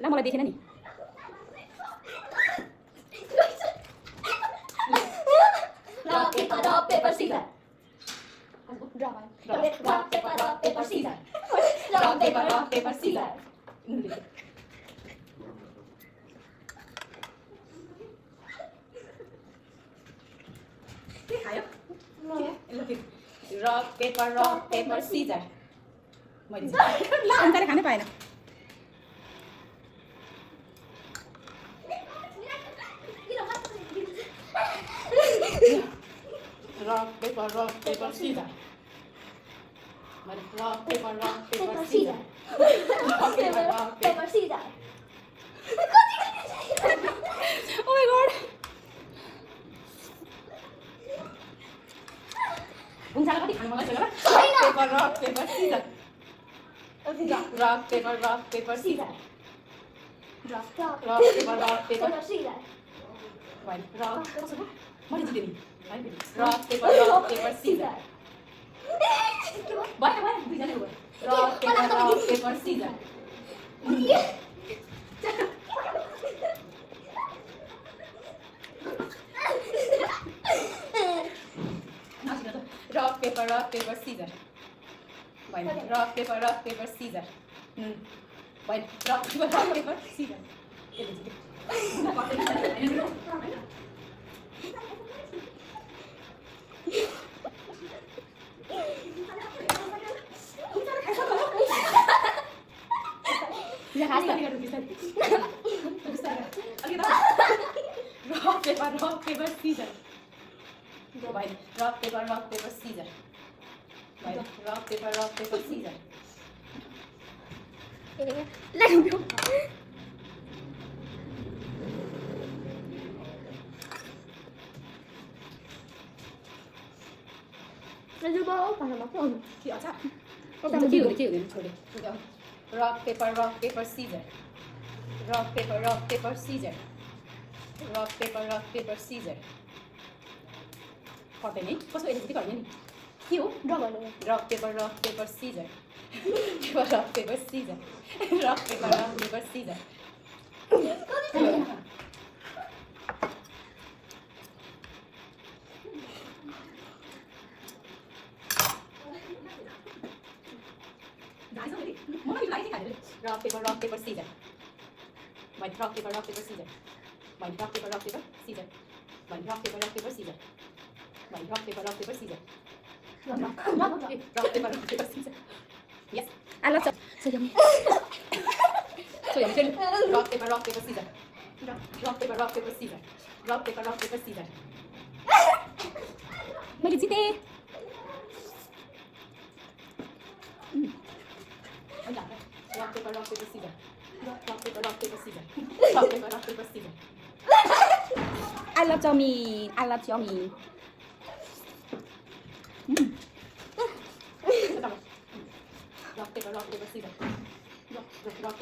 ल मलाई देखेन नि Rock, paper, scissors. Drama Rock, paper, scissors. rock paper scissors के खायो rock paper scissors मैले ल अन्तर खानै पाएन rock paper scissors मैले rock paper scissors Paper, scissors. oh my god हुन्छ कति खानु मन लाग्छ paper rock paper scissors rock paper scissors Rock, paper scissors. Right. Rock, मैले जितेँ नि है rock paper scissors भयो दुईजना हो rock paper scissors rock paper scissors भयो rock paper scissors भयो rock paper scissors Ya khá rồi. Rock paper scissors. Vậy, rock paper scissors. Vậy, rock paper scissors. Lại không Nó giúp bố còn là bóc rồi. Chị ở chắc. Không sao, chịu đi, thôi đi. Rock paper scissors. Rock paper scissors. Rock paper scissors. Có thể नहीं कसो यति गर्ने नि के हो Draw vào luôn. rock paper scissors rock paper scissors rock paper scissors rock paper scissors Mày rock paper scissors Mày rock paper scissors Mày rock paper scissors Mày rock paper scissors rock paper scissors yes I love so yummy. so yummy rock paper scissors rock paper scissors rock paper scissors मैले जिते rock paper scissors rock paper scissors rock paper scissors I love Xiaomi rock paper scissors rock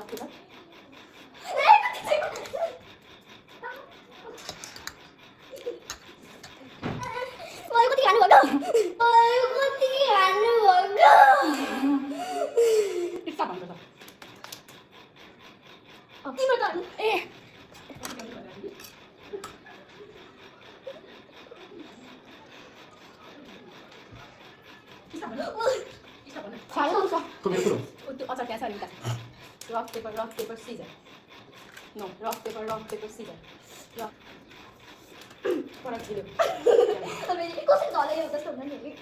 paper Ôi có tiếng Hàn được đâu. Ôi có tiếng Hàn được đâu. Sao bằng rồi Đi mà tận. ê Khoái không sao? Come quello? 어차피 안 사니까 rock paper scissors no rock paper scissors rock 뭐라 그래요 Tại vì cô sẽ giỏi lên cái sườn nó nhỉ.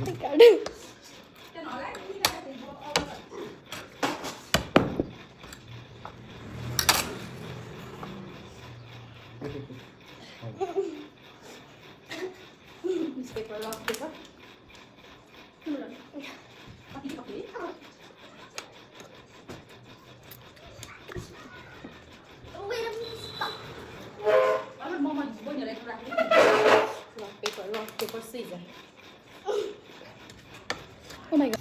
Tất cả đi. newspaper rock paper copy Wait a minute. Stop. Ano mo man boy na like rock paper scissors Oh my god.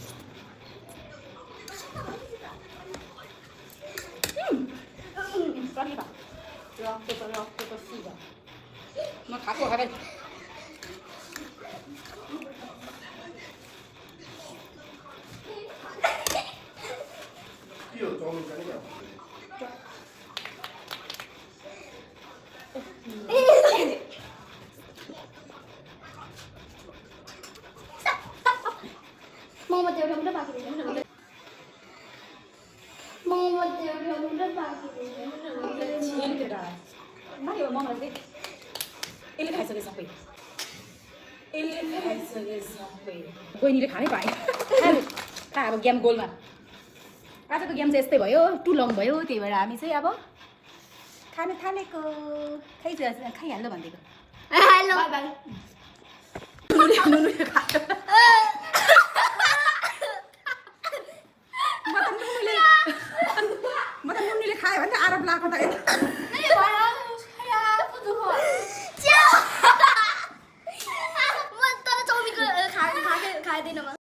rock paper scissors nó khá của hai bên त्यो chowmein पनि क्या मोमो त्यो एउटा बाँकी रहेछ मोमो त्यो एउटा बाँकी रहेछ माथि ममा चाहिँ यसले खाइसके सबै यसले खाइसके सबै बहिनीले खानै पाएन कहाँ अब गेम गोलमा आजको गेम चाहिँ यस्तै भयो टु लङ भयो त्यही भएर हामी चाहिँ अब खान थालेको खाइहाल्नु भनिदिएको हेलो बाई बाई नुनु खायो